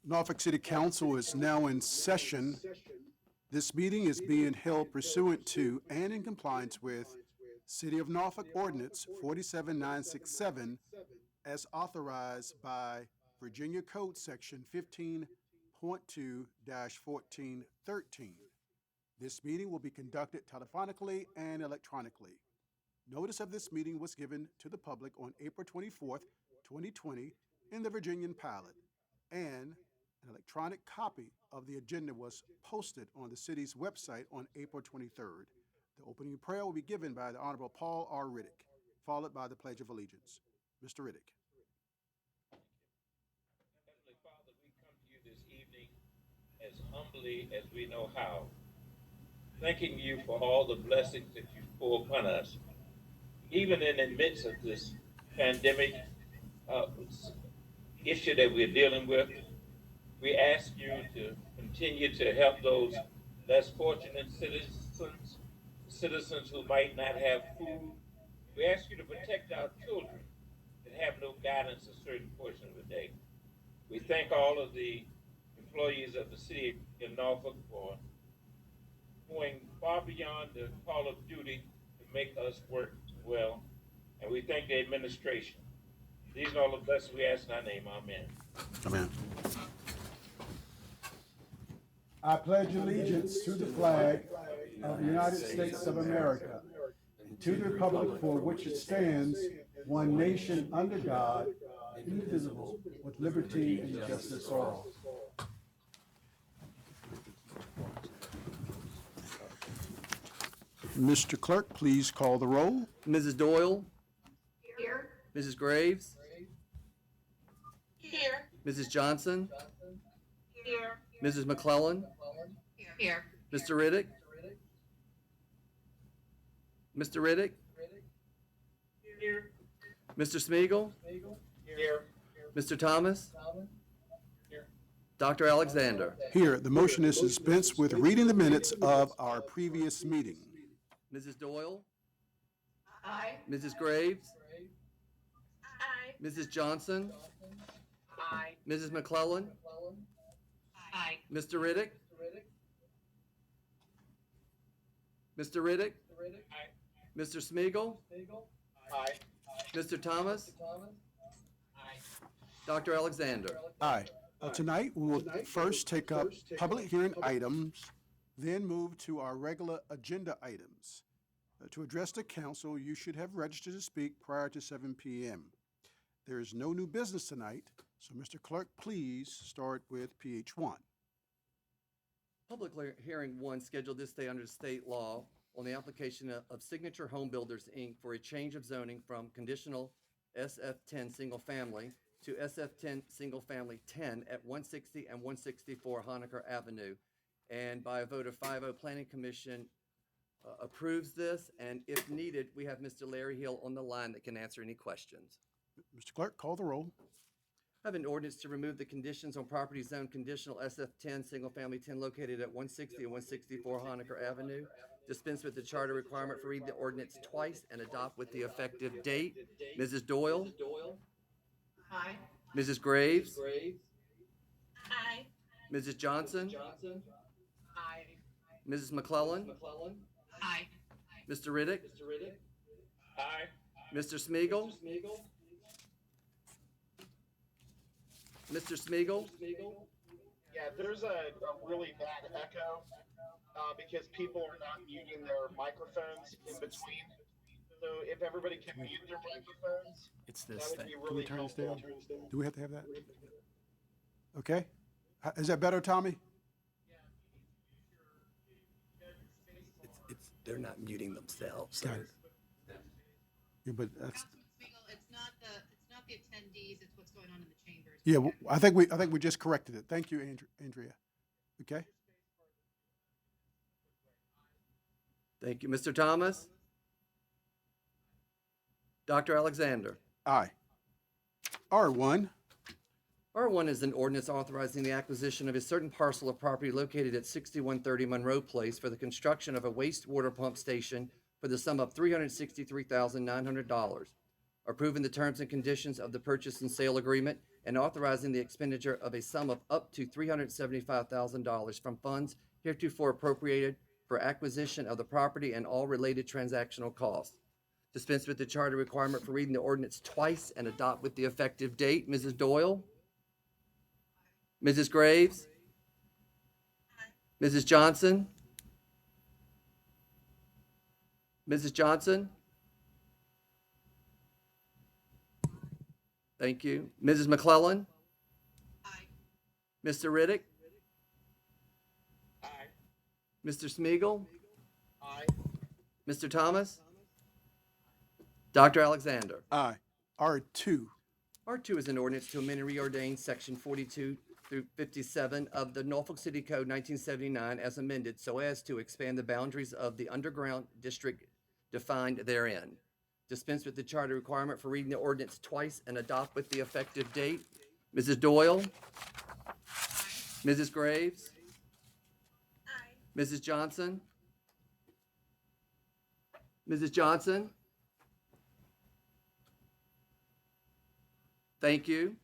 Norfolk City Council is now in session. This meeting is being held pursuant to and in compliance with City of Norfolk Ordinance 47967 as authorized by Virginia Code Section 15.2-1413. This meeting will be conducted telephonically and electronically. Notice of this meeting was given to the public on April 24th, 2020 in the Virginian Pilot, and an electronic copy of the agenda was posted on the city's website on April 23rd. The opening prayer will be given by the Honorable Paul R. Riddick, followed by the Pledge of Allegiance. Mr. Riddick. Heavenly Father, we come to you this evening as humbly as we know how, thanking you for all the blessings that you pour upon us. Even in the midst of this pandemic uh, issue that we're dealing with, we ask you to continue to help those less fortunate citizens who might not have food. We ask you to protect our children that have no guidance a certain portion of the day. We thank all of the employees of the city of Norfolk for going far beyond the call of duty to make us work well. And we thank the administration. These are all the blessings we ask in our name. Amen. Amen. I pledge allegiance to the flag of the United States of America and to the republic for which it stands, one nation under God, indivisible, with liberty and justice for all. Mr. Clerk, please call the roll. Mrs. Doyle, Here. Mrs. Graves, Here. Mrs. Johnson, Here. Mrs. McClellan, Here. Mr. Riddick, Mr. Riddick, Here. Mr. Smeagol, Here. Mr. Thomas, Here. Dr. Alexander, Here, the motion is dispensed with reading the minutes of our previous meeting. Mrs. Doyle, Aye. Mrs. Graves, Aye. Mrs. Johnson, Aye. Mrs. McClellan, Aye. Mr. Riddick, Mr. Riddick, Aye. Mr. Smeagol, Aye. Mr. Thomas, Aye. Dr. Alexander. Aye. Tonight, we will first take up public hearing items, then move to our regular agenda items. To address the council, you should have registered to speak prior to 7 p.m. There is no new business tonight, so Mr. Clerk, please start with PH 1. Public hearing one scheduled this day under state law on the application of Signature Home Builders, Inc. for a change of zoning from conditional SF10 single family to SF10 single family 10 at 160 and 164 Honaker Avenue. And by a vote of 5-0, Planning Commission approves this. And if needed, we have Mr. Larry Hill on the line that can answer any questions. Mr. Clerk, call the roll. I have an ordinance to remove the conditions on property zone conditional SF10, single-family 10 located at 160 and 164 Honaker Avenue. Dispense with the charter requirement for read the ordinance twice and adopt with the effective date. Mrs. Doyle, Aye. Mrs. Graves, Aye. Mrs. Johnson, Aye. Mrs. McClellan, Aye. Mr. Riddick, Aye. Mr. Smeagol, Mr. Smeagol, Yeah, there's a really bad echo because people are not muting their microphones in between. So if everybody can mute their microphones, It's that this would thing. be Can we really turn this helpful. down? Do we have to have that? Okay. Is that better, Tommy? They're not muting themselves. Got it. Yeah, but that's, Councilman Spiegel, it's not the attendees, it's what's going on in the chambers. yeah, I think we just corrected it. Thank you, Andrea. Okay? Thank you. Mr. Thomas, Dr. Alexander. Aye. R1, R1 is an ordinance authorizing the acquisition of a certain parcel of property located at 6130 Monroe Place for the construction of a wastewater pump station for the sum of $363,900. approving the terms and conditions of the purchase and sale agreement, and authorizing the expenditure of a sum of up to $375,000 from funds heretofore appropriated for acquisition of the property and all related transactional costs. Dispense with the charter requirement for reading the ordinance twice and adopt with the effective date. Mrs. Doyle? Mrs. Graves? Mrs. Johnson? Mrs. Johnson? Thank you. Mrs. McClellan? Aye. Mr. Riddick? Aye. Mr. Smiegel? Aye. Mr. Thomas? Dr. Alexander? Aye. R2. R2 is an ordinance to amend and reordain Section 42 through 57 of the Norfolk City Code 1979 as amended so as to expand the boundaries of the underground district defined therein. Dispense with the charter requirement for reading the ordinance twice and adopt with the effective date. Mrs. Doyle? Mrs. Graves? Aye. Mrs. Johnson? Mrs. Johnson? Thank you.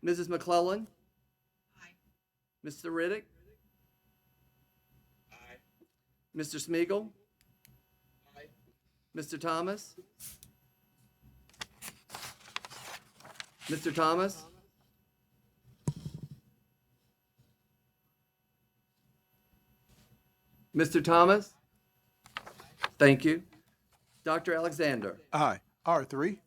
Mrs. McClellan? Aye. Mr. Riddick? Aye. Mr. Smiegel? Aye. Mr. Thomas? Mr. Thomas? Mr. Thomas? Thank you. Dr. Alexander? Aye. R3.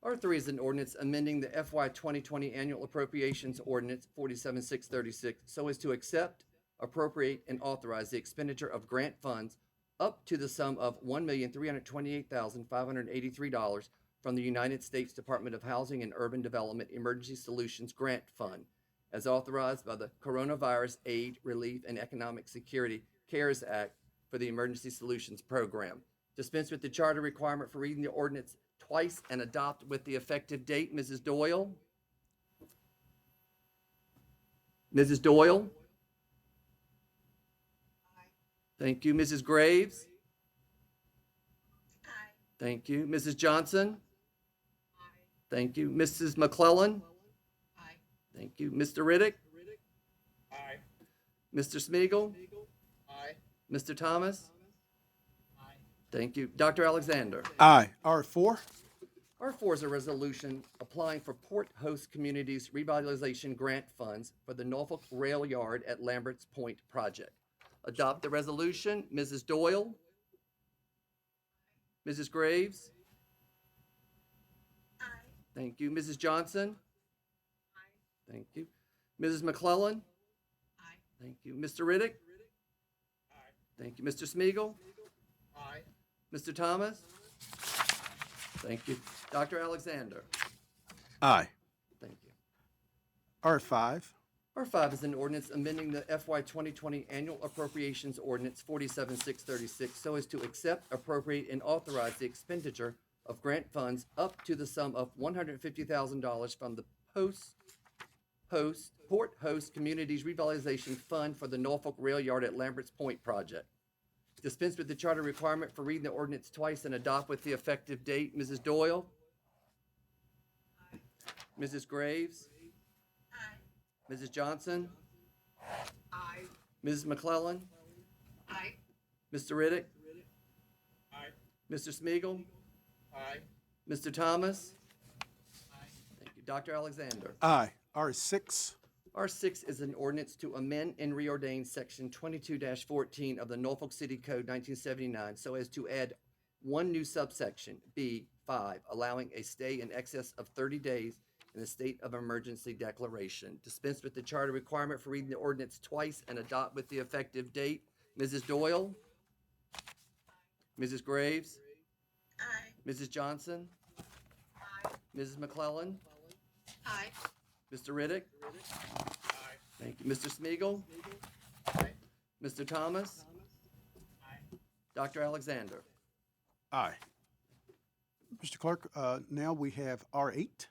R3 is an ordinance amending the FY 2020 Annual Appropriations Ordinance 47636 so as to accept, appropriate, and authorize the expenditure of grant funds up to the sum of $1,328,583 from the United States Department of Housing and Urban Development Emergency Solutions Grant Fund, as authorized by the Coronavirus Aid, Relief, and Economic Security CARES Act for the Emergency Solutions Program. Dispense with the charter requirement for reading the ordinance twice and adopt with the effective date. Mrs. Doyle? Mrs. Doyle? Aye. Thank you. Mrs. Graves? Aye. Thank you. Mrs. Johnson? Aye. Thank you. Mrs. McClellan? Aye. Thank you. Mr. Riddick? Aye. Mr. Smiegel? Aye. Mr. Thomas? Aye. Thank you. Dr. Alexander? Aye. R4. R4 is a resolution applying for Port Host Communities Revitalization Grant Funds for the Norfolk Rail Yard at Lambert's Point project. Adopt the resolution. Mrs. Doyle? Mrs. Graves? Aye. Thank you. Mrs. Johnson? Aye. Thank you. Mrs. McClellan? Aye. Thank you. Mr. Riddick? Aye. Thank you. Mr. Smiegel? Aye. Mr. Thomas? Thank you. Dr. Alexander? Aye. Thank you. R5. R5 is an ordinance amending the FY 2020 Annual Appropriations Ordinance 47636 so as to accept, appropriate, and authorize the expenditure of grant funds up to the sum of $150,000 from the Port Host Communities Revitalization Fund for the Norfolk Rail Yard at Lambert's Point project. Dispense with the charter requirement for reading the ordinance twice and adopt with the effective date. Mrs. Doyle? Aye. Mrs. Graves? Aye. Mrs. Johnson? Aye. Mrs. McClellan? Aye. Mr. Riddick? Aye. Mr. Smiegel? Aye. Mr. Thomas? Aye. Thank you. Dr. Alexander? Aye. R6. R6 is an ordinance to amend and reordain Section 22-14 of the Norfolk City Code 1979 so as to add one new subsection, B5, allowing a stay in excess of 30 days in a state of emergency declaration. Dispense with the charter requirement for reading the ordinance twice and adopt with the effective date. Mrs. Doyle? Mrs. Graves? Aye. Mrs. Johnson? Aye. Mrs. McClellan? Aye. Mr. Riddick? Aye. Thank you. Mr. Smiegel? Aye. Mr. Thomas? Aye. Dr. Alexander? Aye. Mr. Clerk, now we have R8.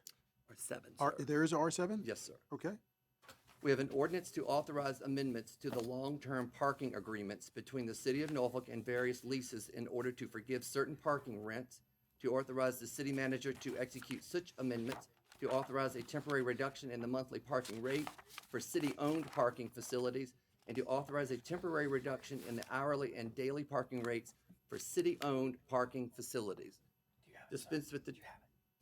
Or 7, sir. There is R7? Yes, sir. Okay. We have an ordinance to authorize amendments to the long-term parking agreements between the City of Norfolk and various leases in order to forgive certain parking rents to authorize the city manager to execute such amendments to authorize a temporary reduction in the monthly parking rate for city-owned parking facilities and to authorize a temporary reduction in the hourly and daily parking rates for city-owned parking facilities. Dispense with the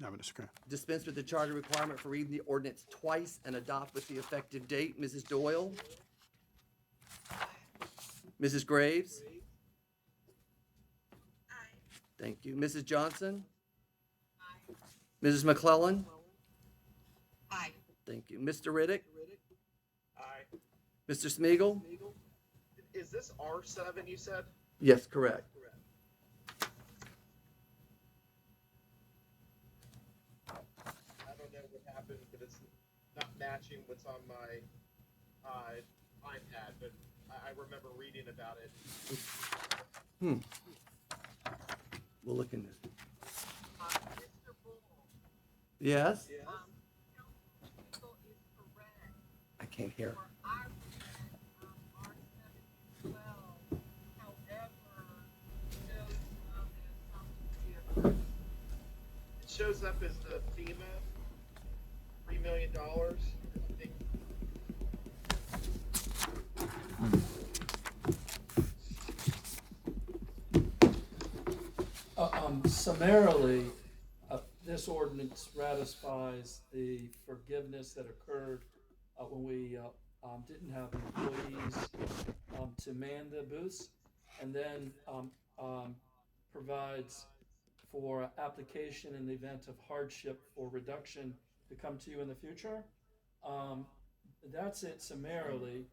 No, Mr. Graham. dispense with the charter requirement for reading the ordinance twice and adopt with the effective date. Mrs. Doyle? Mrs. Graves? Aye. Thank you. Mrs. Johnson? Mrs. McClellan? Aye. Thank you. Mr. Riddick? Aye. Mr. Smiegel? Is this R7 you said? Yes, correct. I don't know what happened, but it's not matching what's on my iPad, but I remember reading about it. We'll look in this. Mr. Bull, Yes? council is correct. I can't hear. For our R7 as well. However, It shows up as the FEMA, $3 million. I think. Summarily, this ordinance ratifies the forgiveness that occurred when we didn't have employees to man the booths, and then provides for application in the event of hardship for reduction to come to you in the future. That's it summarily,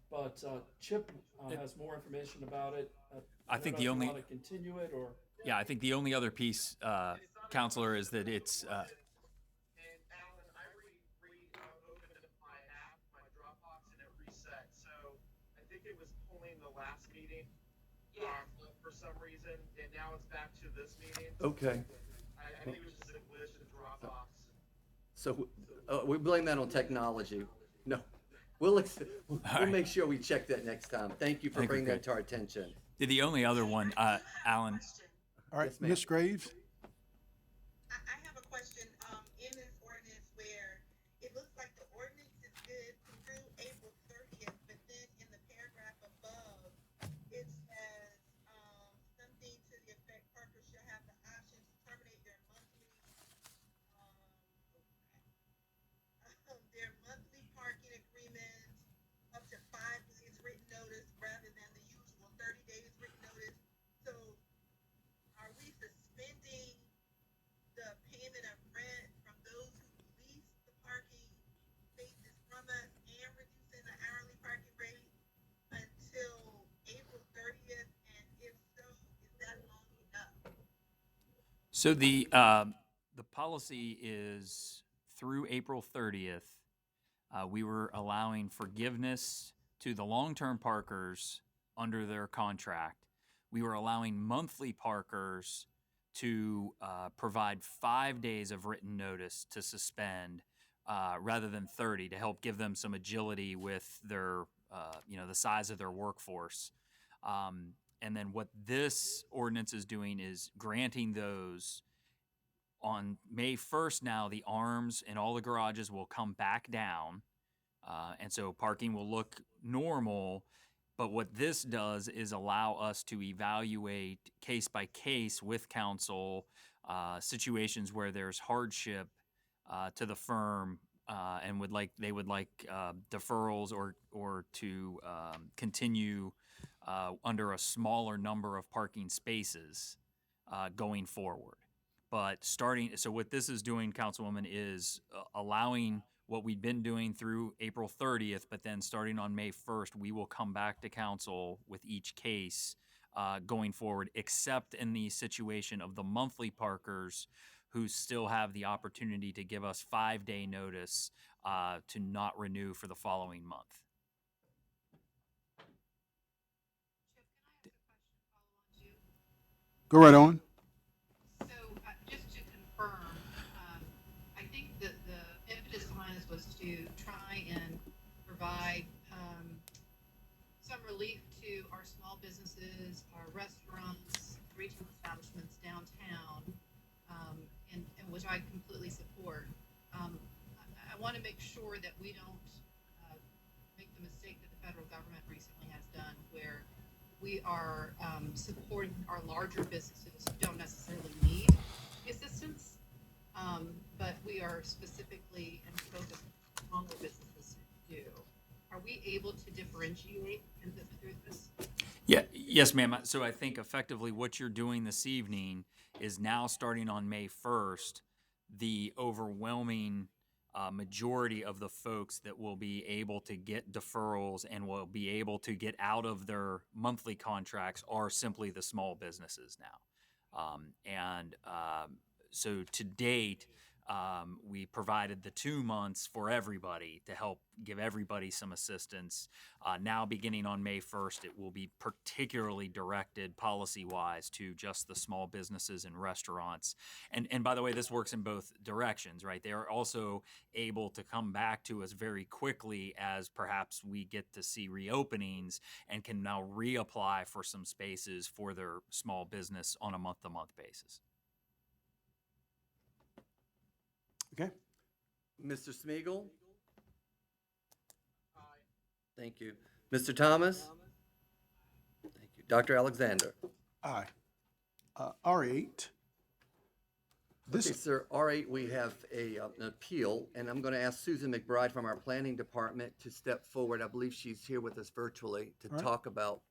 but Chip has more information about it. I think don't the know if only- you want to continue it or. Yeah, I think the only other piece, Counselor, is that it's And Alan, I opened up my app, my Dropbox, and it reset. So I think it was pulling the last meeting for some reason, and now it's back to this meeting. Okay. I think it was just a glitch in Dropbox. So we blame that on technology. No. We'll right. make sure we check that next time. Thank you for think we're bringing that good. to our attention. the only other one, Alan. All right, Yes, ma'am. Ms. Graves? I have a question, in this ordinance where it looks like the ordinance is good through April 30th, but then in the paragraph above, it says, something to the effect, parkers shall have the option to terminate their monthly parking agreements up to 5 days written notice rather than the usual 30 days written notice. So are we suspending the payment of rent from those who lease the parking spaces from us and reducing the hourly parking rate until April 30th? And if so, is that long enough? So the policy is through April 30th. We were allowing forgiveness to the long-term parkers under their contract. We were allowing monthly parkers to provide 5 days of written notice to suspend rather than 30 to help give them some agility with their, the size of their workforce. And then what this ordinance is doing is granting those on May 1st. Now the arms in all the garages will come back down. And so parking will look normal. But what this does is allow us to evaluate case by case with council situations where there's hardship to the firm and they would like deferrals or to continue under a smaller number of parking spaces going forward. But so what this is doing, Councilwoman, is allowing what we've been doing through April 30th, but then starting on May 1st, we will come back to council with each case going forward, except in the situation of the monthly parkers who still have the opportunity to give us 5-day notice to not renew for the following month. Chip, can I ask a question follow on to? Go right on. So, just to confirm, I think that the impetus behind this was to try and provide some relief to our small businesses, our restaurants, retail establishments downtown, which I completely support. I want to make sure that we don't make the mistake that the federal government recently has done, where we are supporting our larger businesses who don't necessarily need the assistance, but we are specifically and focused on smaller businesses who do. Are we able to differentiate through this? Yeah, yes, ma'am. So I think effectively what you're doing this evening is now starting on May 1st, the overwhelming majority of the folks that will be able to get deferrals and will be able to get out of their monthly contracts are simply the small businesses now. So to date, we provided the 2 months for everybody to help give everybody some assistance. Now, beginning on May 1st, it will be particularly directed policy-wise to just the small businesses and restaurants. And by the way, this works in both directions, right? They are also able to come back to us very quickly as perhaps we get to see reopenings and can now reapply for some spaces for their small business on a month-to-month basis. Okay. Mr. Smeagol? Thank you. Mr. Thomas? Thank you. Dr. Alexander? Aye. R8. Okay, sir, R8, we have an appeal, and I'm going to ask Susan McBride from our planning department to step forward. I believe she's here with us virtually to All right. talk about.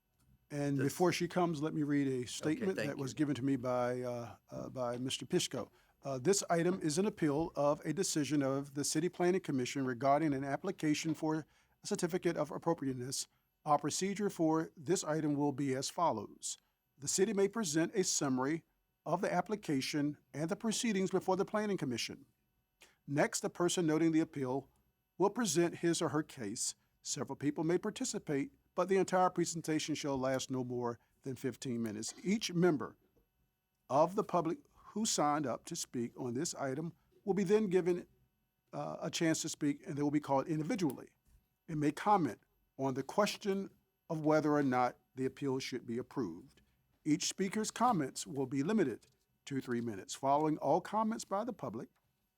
And This- before she comes, let me read a statement thank that was you. given to me by Mr. Pishko. This item is an appeal of a decision of the City Planning Commission regarding an application for a certificate of appropriateness. Our procedure for this item will be as follows. The city may present a summary of the application and the proceedings before the Planning Commission. Next, the person noting the appeal will present his or her case. Several people may participate, but the entire presentation shall last no more than 15 minutes. Each member of the public who signed up to speak on this item will be then given a chance to speak, and they will be called individually and may comment on the question of whether or not the appeal should be approved. Each speaker's comments will be limited to 3 minutes. Following all comments by the public,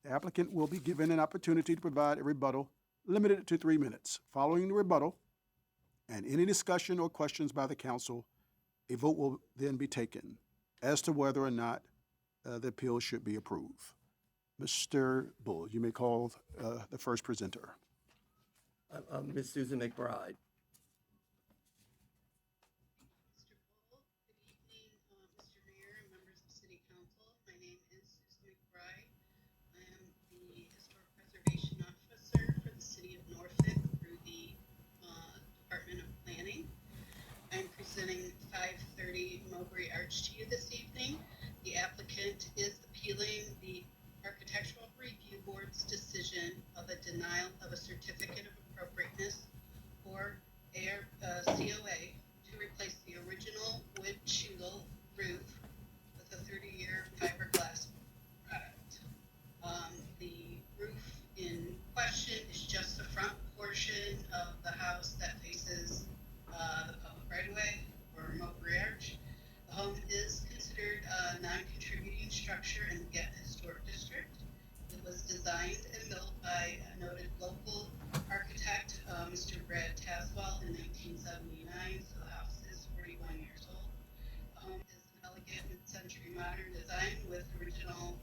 the applicant will be given an opportunity to provide a rebuttal limited to 3 minutes. Following the rebuttal and any discussion or questions by the council, a vote will then be taken as to whether or not the appeal should be approved. Mr. Bull, you may call the first presenter. Ms. Susan McBride. Mr. Bull, good evening, Mr. Mayor and members of City Council. My name is Susan McBride. I am the Historic Preservation Officer for the City of Norfolk through the Department of Planning. I'm presenting 530 Mowbray Arch to you this evening. The applicant is appealing the Architectural Review Board's decision of a denial of a certificate of appropriateness or COA to replace the original wood shingle roof with a 30-year fiberglass product. The roof in question is just the front portion of the house that faces the public right-of-way or Mowbray Arch. The home is considered a non-contributing structure in the Gett Historic District. It was designed and built by a noted local architect, Mr. Brad Taswell, in 1979, so the house is 41 years old. The home is an elegant mid-century modern design with original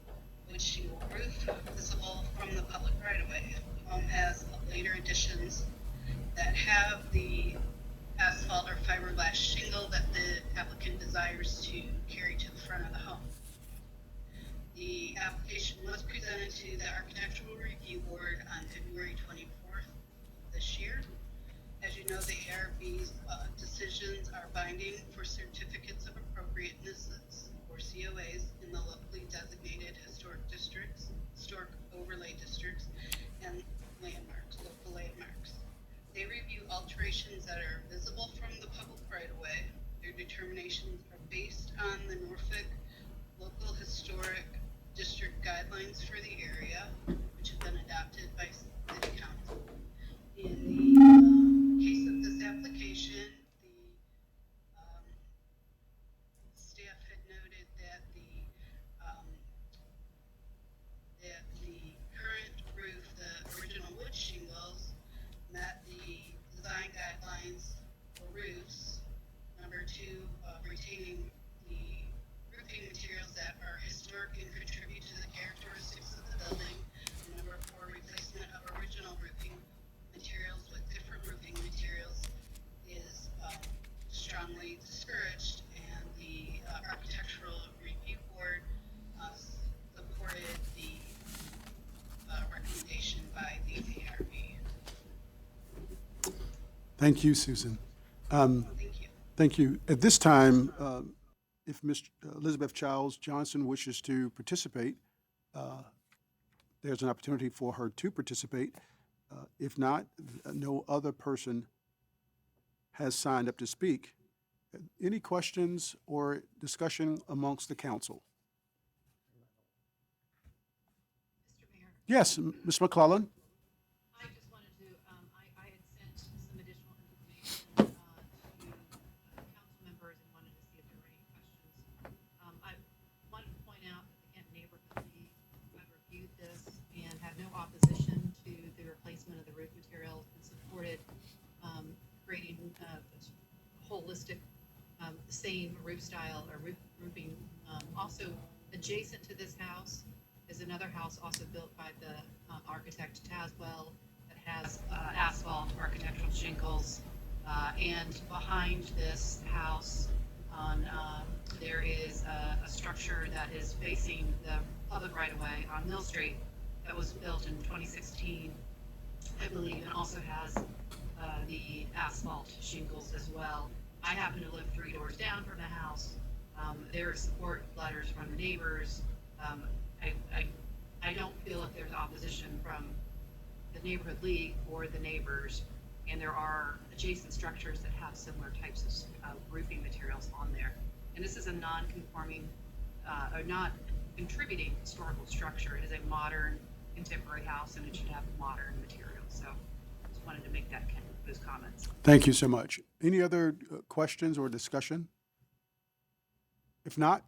wood shingle roof visible from the public right-of-way. The home has later additions that have the asphalt or fiberglass shingle that the applicant desires to carry to the front of the home. The application was presented to the Architectural Review Board on February 24th this year. As you know, the ARB's decisions are binding for certificates of appropriateness or COAs in the locally designated historic districts, historic overlay districts, and landmarks, local landmarks. They review alterations that are visible from the public right-of-way. Their determinations are based on the Norfolk Local Historic District Guidelines for the area, which have been adopted by City Council. In the case of this application, the staff had noted that the Thank you, Susan. Thank you. Thank you. At this time, if Ms. Elizabeth Childs Johnson wishes to participate, there's an opportunity for her to participate. If not, no other person has signed up to speak. Any questions or discussion amongst the council? Mr. Mayor, Yes, Ms. McClellan? I just wanted to, I had sent some additional information, to, council members and wanted to see if there were any questions. I wanted to point out that the Canton Neighborhood League, I've reviewed this and had no opposition to the replacement of the roof materials and supported, creating, holistic, same roof style or roofing. Also adjacent to this house is another house also built by the architect Tazwell that has asphalt architectural shingles. And behind this house there is a structure that is facing the public right-of-way on Mill Street that was built in 2016, I believe, and also has the asphalt shingles as well. I happen to live 3 doors down from the house. There are support letters from the neighbors. I don't feel like there's opposition from the neighborhood league or the neighbors, and there are adjacent structures that have similar types of roofing materials on there. And this is a non-conforming or not contributing historical structure. It is a modern, contemporary house, and it should have modern materials. So I just wanted to make those comments. Thank you so much. Any other questions or discussion? If not,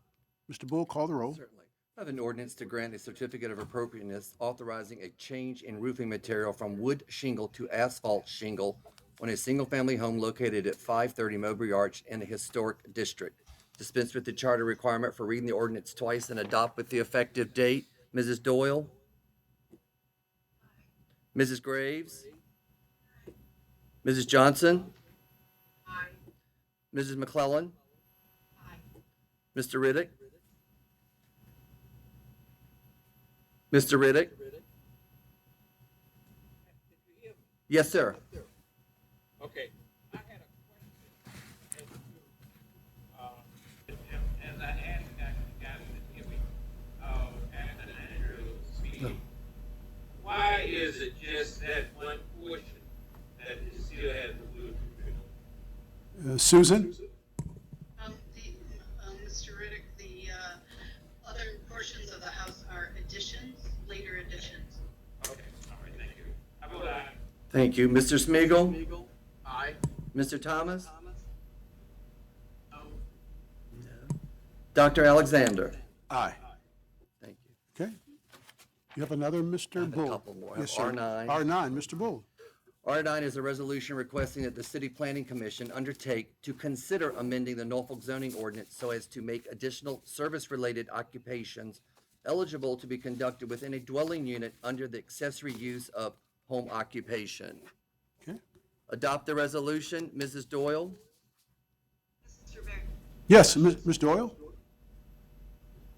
Mr. Bull, call the roll. Certainly. I have an ordinance to grant a certificate of appropriateness authorizing a change in roofing material from wood shingle to asphalt shingle on a single-family home located at 530 Mowbray Arch in the Historic District. Dispense with the charter requirement for reading the ordinance twice and adopt with the effective date. Mrs. Doyle? Mrs. Graves? Mrs. Johnson? Aye. Mrs. McClellan? Aye. Mr. Riddick? Mr. Riddick? Yes, sir. Okay, I had a question as I asked that guys to give me, after Andrew's speaking. Why is it just that one portion that it still has the wood? Susan? Mr. Riddick, the other portions of the house are additions, later additions. Okay, all right, thank you. How about I? Thank you. Mr. Smigiel? Aye. Mr. Thomas? No. Dr. Alexander? Aye. Thank you. Okay. You have another, Mr. have a Bull? couple more. I Yes, have sir. R9. R9, Mr. Bull. R9 is a resolution requesting that the City Planning Commission undertake to consider amending the Norfolk zoning ordinance so as to make additional service-related occupations eligible to be conducted within a dwelling unit under the accessory use of home occupation. Okay. Adopt the resolution. Mrs. Doyle? Mr. Mayor, Yes, Ms. Doyle?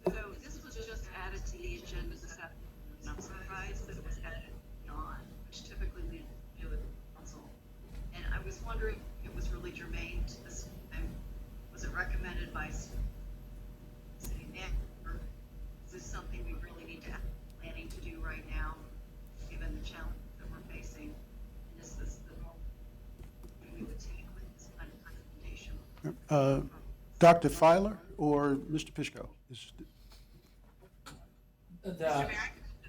so this was just added to the agenda this afternoon. I'm surprised that it was added on, which typically we do with council. And I was wondering if it was really germane to this, and was it recommended by city manager? Is this something we really need to have planning to do right now, given the challenge that we're facing? And is this the normal we would take with this kind of recommendation? Dr. Filer or Mr. Pishko? That,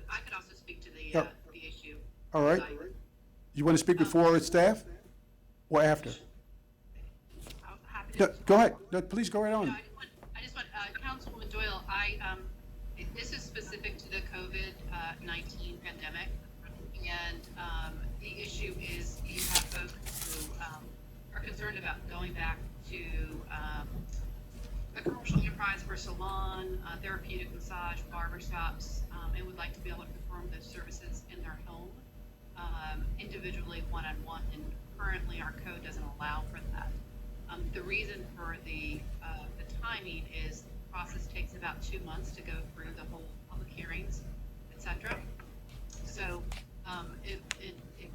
I could also speak to the issue. All right. You want to speak before staff or after? I'm happy No, to. go ahead. No, please go right on. I just want, Councilwoman Doyle, this is specific to the COVID-19 pandemic. And, the issue is you have folks who, are concerned about going back to, a commercial enterprise for salon, therapeutic massage, barber shops, and would like to be able to perform those services in their home, individually, one-on-one, and currently our code doesn't allow for that. The reason for the timing is the process takes about 2 months to go through the whole public hearings, et cetera. So, if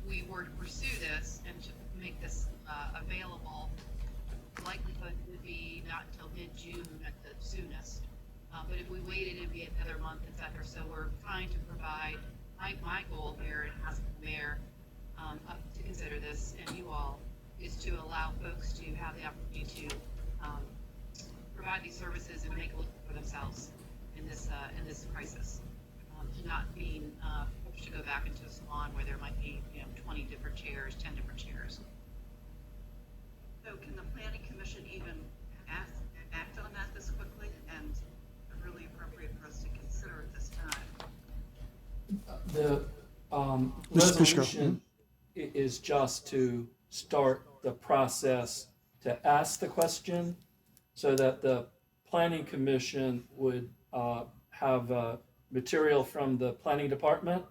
we were to pursue this and to make this my goal here in asking the mayor up to consider this, and you all, is to allow folks to have the opportunity to provide these services and make a look for themselves in this crisis. Not being forced to go back into a salon where there might be 20 different chairs, 10 different chairs. So can the planning commission even act on that this quickly, and really appropriate for us to consider at this time? The Mr. Pishko. resolution is just to start the process to ask the question so that the planning commission would have material from the planning department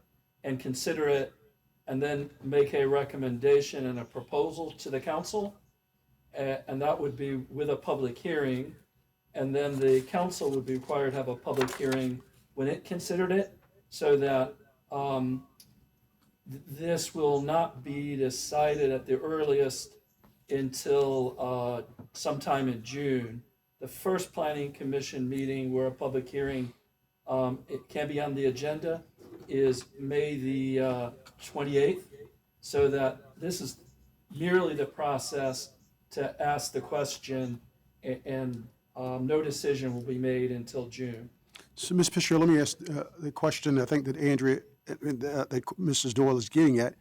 and consider it and then make a recommendation and a proposal to the council. And that would be with a public hearing. And then the council would be required to have a public hearing when it considered it, so that this will not be decided at the earliest until sometime in June. The first planning commission meeting where a public hearing it can be on the agenda is May the 28th, so that this is merely the process to ask the question, and no decision will be made until June. So, Ms. Fisher, let me ask the question I think that Andrea, that Mrs. Doyle is getting at.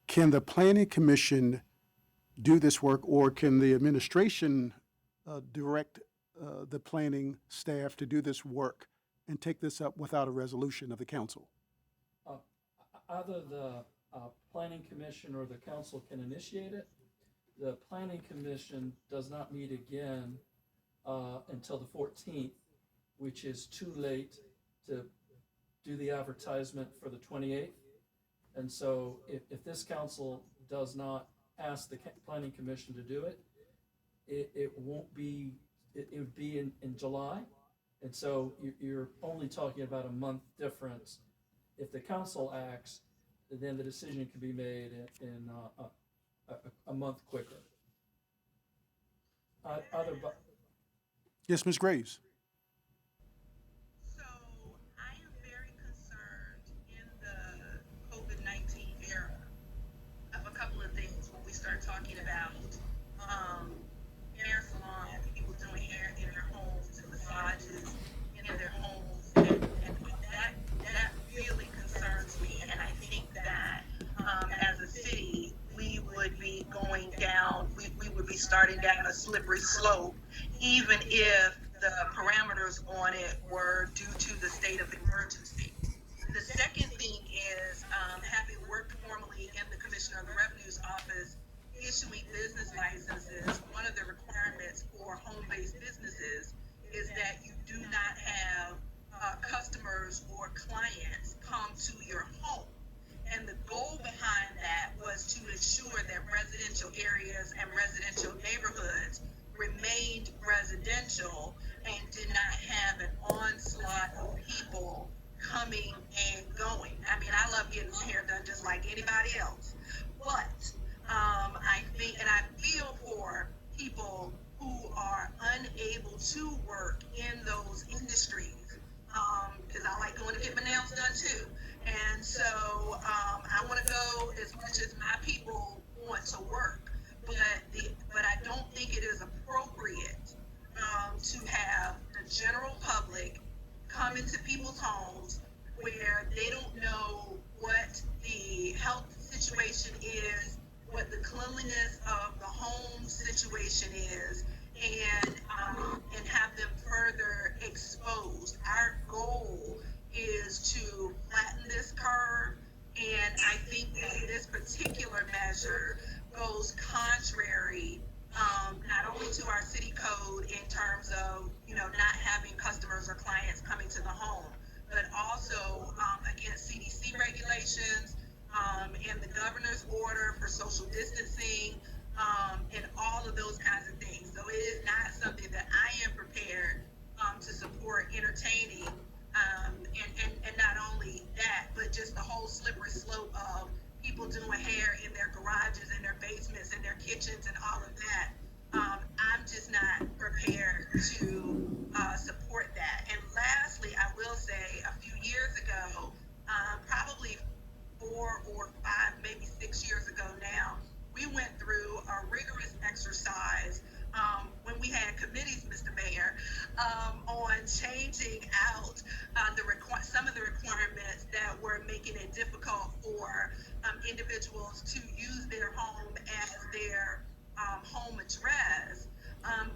Can the planning commission do this work, or can the administration direct the planning staff to do this work and take this up without a resolution of the council? Either the planning commission or the council can initiate it. The planning commission does not meet again until the 14th, which is too late to do the advertisement for the 28th. And so if this council does not ask the planning commission to do it, it won't be, it would be in July. And so you're only talking about a month difference. If the council acts, then the decision can be made in a month quicker. Yes, Ms. Graves. So I am very concerned in the COVID-19 era of a couple of things when we start talking about hair salons, people doing hair in their homes and massages in their homes, and that really concerns me. And I think that as a city, we would be going down, we would be starting down a slippery slope, even if the parameters on it were due to the state of emergency. The second thing is, having worked formally in the Commissioner of the Revenue's office, issuing business licenses, one of the requirements for home-based businesses is that you do not have customers or clients come to your home. And the goal behind that was to ensure that residential areas and residential neighborhoods remained residential and did not have an onslaught of people coming and going. I mean, I love getting my hair done just like anybody else. But I think, and I feel for people who are unable to work in those industries, because I like going to get my nails done too. And so I want to go as much as my people want to work, but I don't think it is appropriate to have the general public come into people's homes where they don't know what the health situation is, what the cleanliness of the home situation is, and have them further exposed. Our goal is to flatten this curve, and I think that this particular measure goes contrary not only to our city code in terms of not having customers or clients coming to the home, but also against CDC regulations and the governor's order for social distancing and all of those kinds of things. So it is not something that I am prepared to support entertaining. And not only that, but just the whole slippery slope of people doing hair in their garages, in their basements, in their kitchens, and all of that. I'm just not prepared to support that. And lastly, I will say a few years ago, probably making it difficult for individuals to use their home as their home address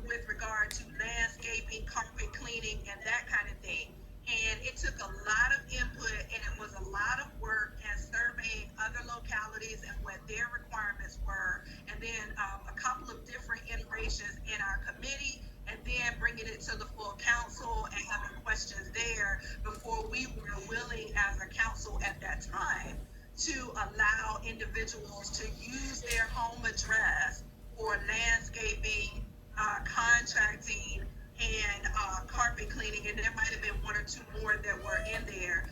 with regard to landscaping, carpet cleaning, and that kind of thing. And it took a lot of input, and it was a lot of work and surveying other localities and what their requirements were, and then a couple of different iterations in our committee, and then bringing it to the full council and having questions there before we were willing as a council at that time to allow individuals to use their home address for landscaping, contracting, and carpet cleaning, and there might have been one or two more that were in there.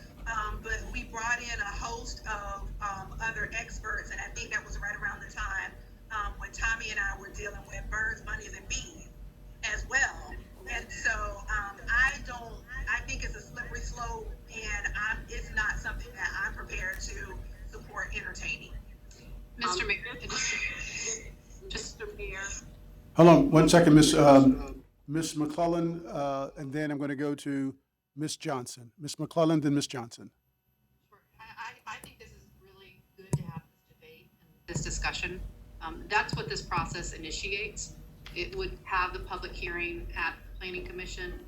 But we brought in a host of other experts, and I think that was right around the time when Tommy and I were dealing with birds, bunnies, and bees as well. And so I think it's a slippery slope, and it's not something that I'm prepared to support entertaining. Mr. Mayor, just Mr. Mayor. Hold on one second, Miss McClellan, and then I'm going to go to Miss Johnson. Miss McClellan, then Miss Johnson. Sure. I think this is really good to have this debate and this discussion. That's what this process initiates. It would have the public hearing at the Planning Commission.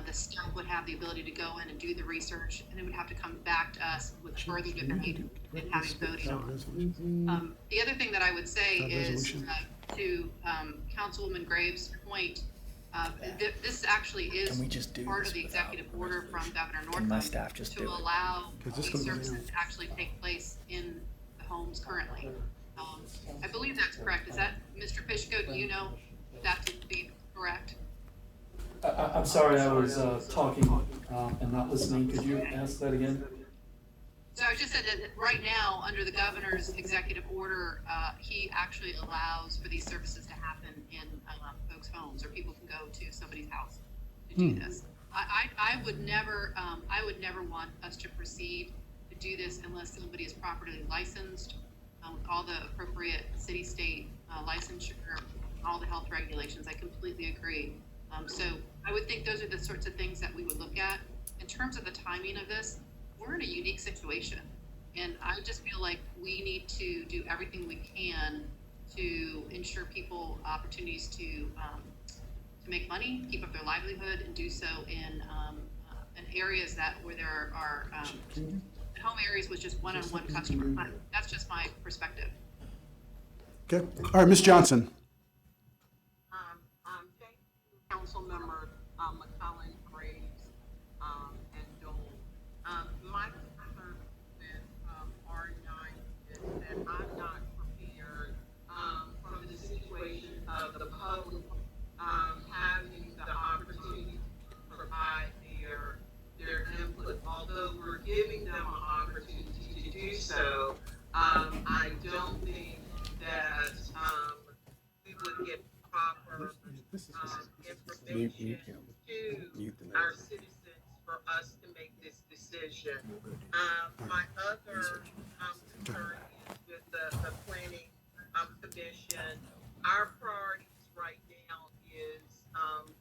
The staff would have the ability to go in and do the research, and it would have to come back to us with further debate and having voting on. The other thing that I would say is to Councilwoman Graves' point, this actually is Can we just do part this of the without- executive order from Governor Can my Northam staff just to do it? allow Because this these comes services around. to actually take place in the homes currently. I believe that's correct. Is that, Mr. Fishko, do you know that to be correct? I'm sorry, I was talking and not listening. Could you ask that again? So I just said that right now, under the governor's executive order, he actually allows for these services to happen in folks' homes, or people can go to somebody's house to do this. I would never want us to proceed to do this unless somebody is properly licensed, with all the appropriate city, state licensure, all the health regulations. I completely agree. So I would think those are the sorts of things that we would look at. In terms of the timing of this, we're in a unique situation. And I just feel like we need to do everything we can to ensure people opportunities to make money, keep up their livelihood, and do so in areas where there are home areas with just one-on-one customer. That's just my perspective. Okay. All right, Miss Johnson. Thank you, Councilmember McCollum, Graves, and Dole. My concern with R9 is that I'm not prepared from the situation of the public having the opportunity to provide their input. Although we're giving them an opportunity to do so, I don't think that we would get proper information to our citizens for us to make this decision. My other concern is with the planning commission. Our priorities right now is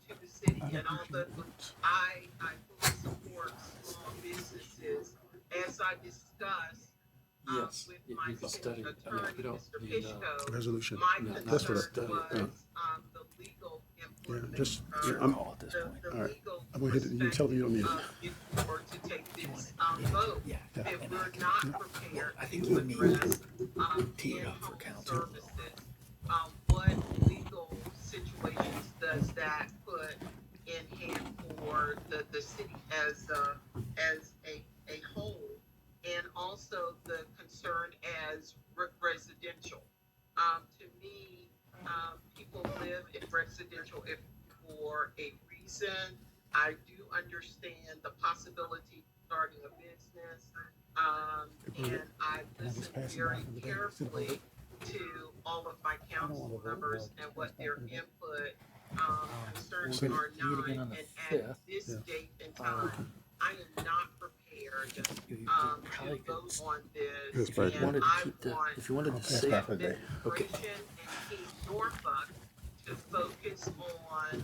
to the city, and although I fully support small businesses, as I discussed with my city attorney, Mr. Fishko, Resolution. my That's what concern was yeah. the legal Yeah, implementation. just, You're I'm, call at this point. The all right. legal I'm gonna hit it. You can tell me you don't need it. perspective, or to take this vote. Yeah. If we're not prepared I think to you need address tee it up for in-home council. services, what legal situations does that put in hand for the city as a whole? And also the concern as residential. To me, people live in residential for a reason. I do understand the possibility of starting a business, and I listened very carefully to all of my council members and what their input concerns are not. And at this date and time, I am not prepared to vote on this. Yes, And I want If you wanted to the say administration and King Norfolk to focus on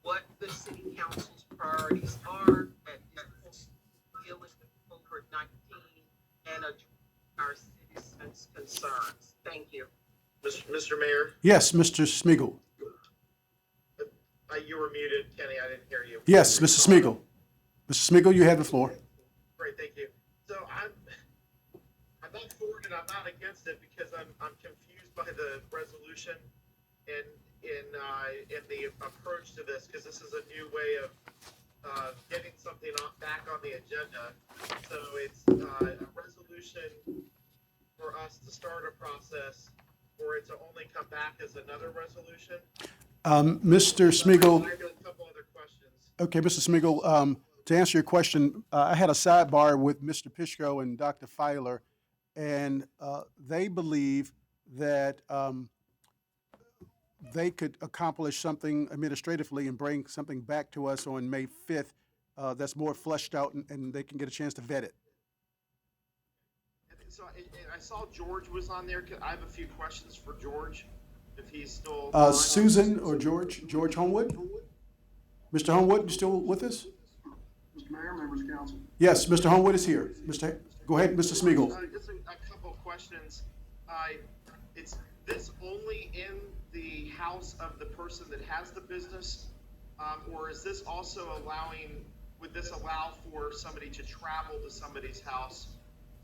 what the city council's priorities are at this point, dealing with COVID-19 and address our citizens' concerns. Thank you. Mr. Mayor, Yes, Mr. Smigiel. you were muted, Kenny. I didn't hear you. Yes, Mr. Smigiel. Mr. Smigiel, you have the floor. Great, thank you. So I'm not for it and I'm not against it because I'm confused by the resolution and in the approach to this, because this is a new way of getting something back on the agenda. So it's a resolution for us to start a process for it to only come back as another resolution. Mr. Smigiel. I have a couple other questions. Okay, Mr. Smigiel, to answer your question, I had a sidebar with Mr. Pishko and Dr. Filer, and they believe that they could accomplish something administratively and bring something back to us on May 5th that's more fleshed out, and they can get a chance to vet it. So I saw George was on there. I have a few questions for George, if he's still. Susan or George? George Homewood? Mr. Homewood, you still with us? Mr. Mayor, members of council. Yes, Mr. Homewood is here. Go ahead, Mr. Smigiel. Just a couple of questions. Is this only in the house of the person that has the business? Or is this also would this allow for somebody to travel to somebody's house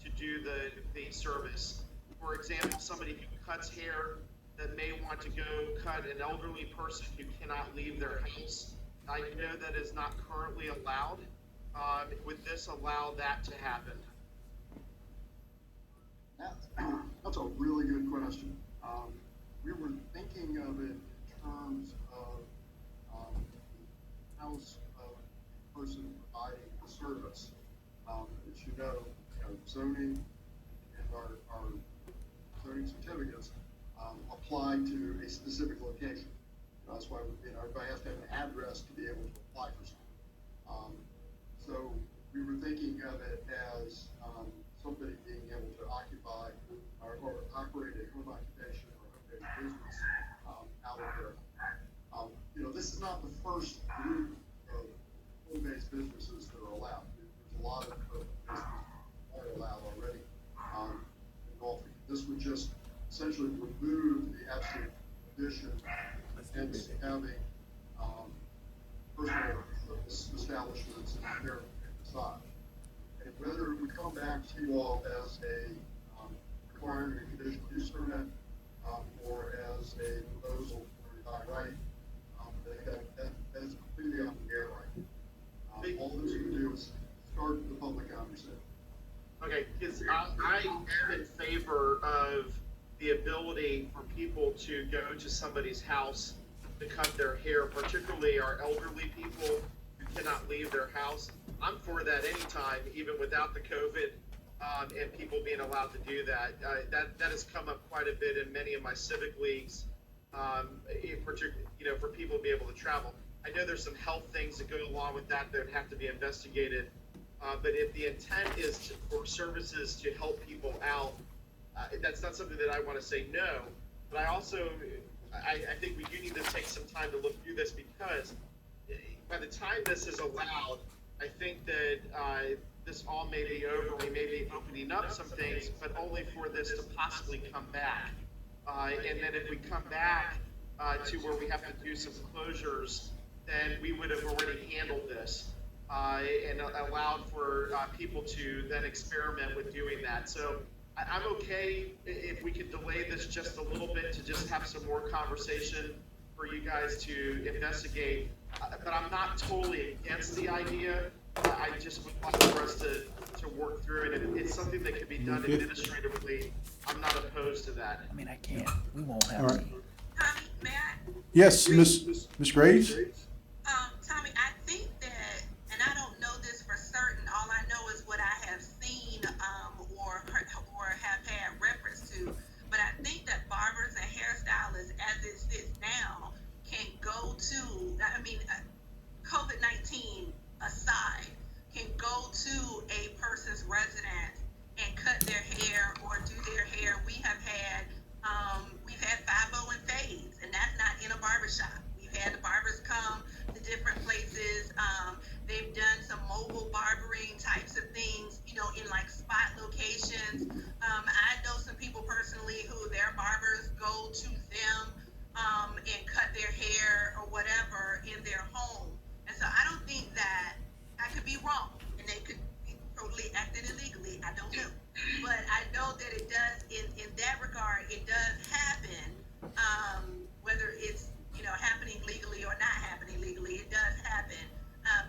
to do the service? For example, somebody who cuts hair that may want to go cut an elderly person who cannot leave their house. I know that is not currently allowed. Would this allow that to happen? That's a really good question. We were thinking of it in terms of the house of the person providing the service. As you know, zoning and our zoning certificates apply to a specific location. That's why everybody has to have an address to be able to apply for something. So we were thinking of it as somebody being able to occupy or operate a home occupation or home-based business out of there. This is not the first group of home-based businesses that are allowed. There's a lot of businesses that are allowed already in golfing. This would just essentially remove the absolute condition against having personal establishments in their side. And whether it would come back to you all as a requiring a conditional use permit or as a proposal for by right, that is completely up in the air right now. All this would do is start the public conversation. Okay, because I am in favor of the ability for people to go to somebody's house to cut their hair, particularly our elderly people who cannot leave their house. I'm for that anytime, even without the COVID, and people being allowed to do that. That has come up quite a bit in many of my civic leagues, in particular, for people to be able to travel. I know there's some health things that go along with that that have to be investigated, but if the intent is for services to help people out, that's not something that I want to say no. But I also, I think we do need to take some time to look through this, because by the time this is allowed, I think that this all may be over. We may be opening up some things, but only for this to possibly come back. And then if we come back to where we have to do some closures, then we would have already handled this and allowed for people to then experiment with doing that. So I'm okay if we could delay this just a little bit to just have some more conversation for you guys to investigate. But I'm not totally against the idea. I just would like for us to work through it. And it's something that can be done administratively. I'm not opposed to that. I mean, I can't. We won't have All right. any. Tommy, may I? Yes, Miss Graves? Tommy, I think that, and I don't know this for certain, all I know is what I have seen or have had reference to, but I think that barbers and hairstylists, as it sits now, can go to, COVID-19 aside, can go to a person's residence and cut their hair or do their hair. We've had 5-0 and fades, and that's not in a barbershop. We've had the barbers come but I know that it does, in that regard, it does happen, whether it's, happening legally or not happening legally, it does happen,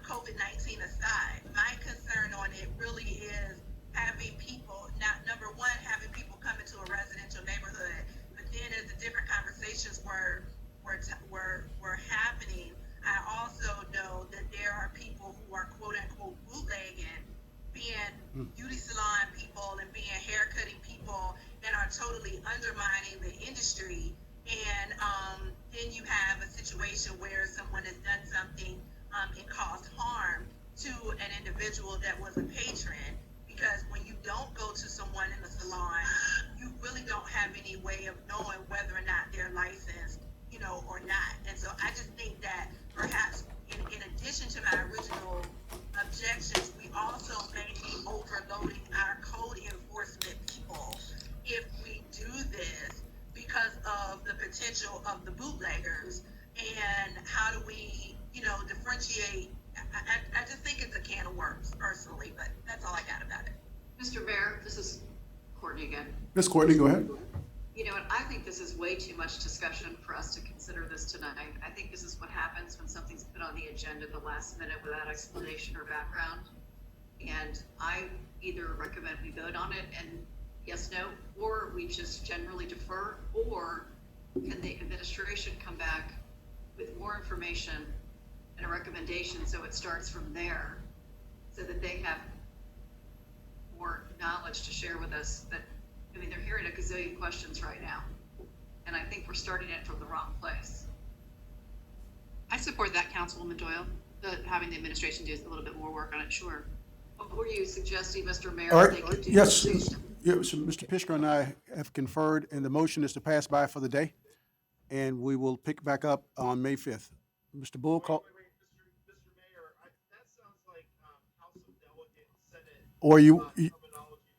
COVID-19 aside. My concern on it really is having people, number one, having people come into a residential neighborhood, but then as the different conversations were happening, I also know that there are people who are quote unquote bootlegging, being beauty salon people and being haircutting people, and are totally undermining the industry. And then you have a situation where someone has done something and caused harm to an individual that was a patron. Because when you don't go to someone in the salon, you really don't have any way of knowing whether or not they're licensed, or not. And so I just think that perhaps in addition to my original objections, we also may be overloading our code enforcement people if we do this because of the potential of the bootleggers. And how do we, differentiate? I just think it's a can of worms personally, but that's all I got about it. Mr. Mayor, this is Courtney again. Ms. Courtney, go ahead. You know what, I think this is way too much discussion for us to consider this tonight. I think this is what happens when something's put on the agenda at the last minute without explanation or background. And I either recommend we vote on it and yes, no, or we just generally defer, or can the administration come back with more information and a recommendation so it starts from there, so that they have more knowledge to share with us. That, they're hearing a gazillion questions right now, and I think we're starting it from the wrong place. I support that, Councilwoman Doyle, having the administration do a little bit more work on it, sure. What were you suggesting, Mr. Mayor? All they right, could do? yes, so Mr. Pishko and I have conferred, and the motion is to pass by for the day, and we will pick back up on May 5th. Mr. Bull, call. Wait, Mr. Mayor, that sounds like House of Delegates, Senate. Or you Terminology.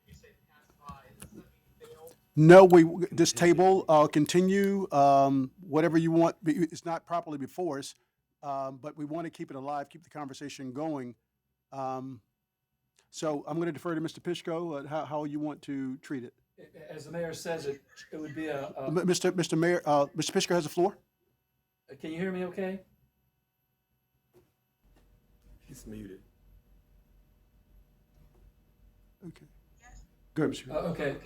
You say pass by. Does that mean fail? No, this table, continue, whatever you want. It's not properly before us, but we want to keep it alive, keep the conversation going. So I'm going to defer to Mr. Pishko, how you want to treat it. As the mayor says, it would be Mr. Mayor, Mr. Pishko has the floor. Can you hear me okay? He's muted. Okay. Go ahead, Mr. Okay.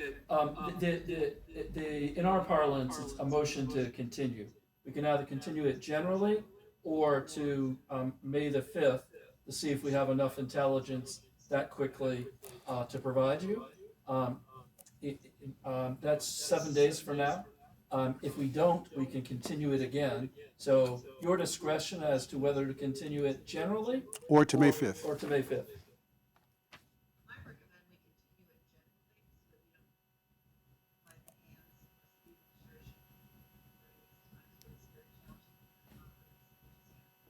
In our parlance, it's a motion to continue. We can either continue it generally or to May the 5th to see if we have enough intelligence that quickly to provide you. That's 7 days from now. If we don't, we can continue it again. So your discretion as to whether to continue it generally Or to May 5th. or to May 5th. I recommend we continue it generally, so that we don't bite the hands of the administration.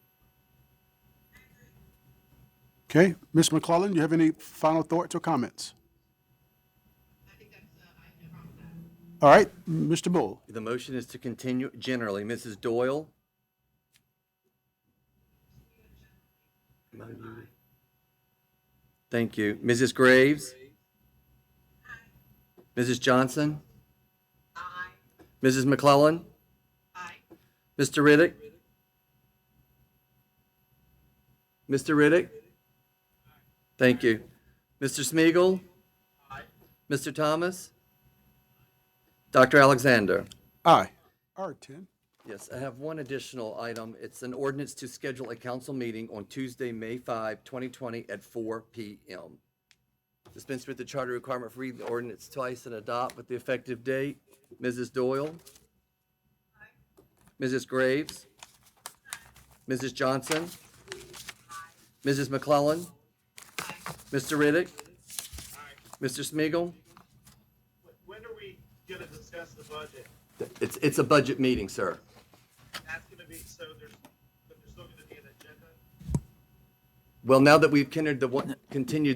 It's very challenging. Okay, Ms. McClellan, do you have any final thoughts or comments? I think that's, I have no problem with that. All right, Mr. Bull. The motion is to continue generally. Mrs. Doyle? Am I muted? Thank you. Mrs. Graves? Mrs. Johnson? Aye. Mrs. McClellan? Aye. Mr. Riddick? Mr. Riddick? Thank you. Mr. Smeagol? Aye. Mr. Thomas? Dr. Alexander? Aye. R10. Yes, I have one additional item. It's an ordinance to schedule a council meeting on Tuesday, May 5, 2020 at 4 p.m. Dispense with the charter requirement for reading the ordinance twice and adopt with the effective date. Mrs. Doyle? Mrs. Graves? Mrs. Johnson? Mrs. McClellan? Mr. Riddick? Mr. Smeagol? When are we gonna discuss the budget? It's a budget meeting, sir. That's gonna be, so there's still gonna be an agenda? Well, now that we've continued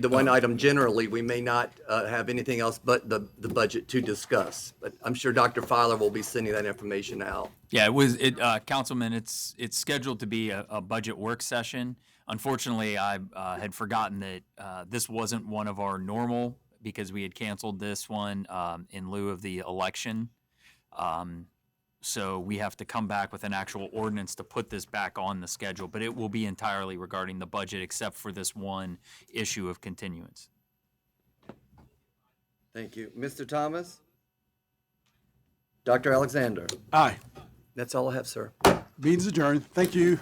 the one item generally, we may not have anything else but the budget to discuss. But I'm sure Dr. Filer will be sending that information out. Yeah, Councilman, it's scheduled to be a budget work session. Unfortunately, I had forgotten that this wasn't one of our normal because we had canceled this one in lieu of the election. So we have to come back with an actual ordinance to put this back on the schedule, but it will be entirely regarding the budget except for this one issue of continuance. Thank you. Mr. Thomas? Dr. Alexander? Aye. That's all I have, sir. Meeting's adjourned. Thank you.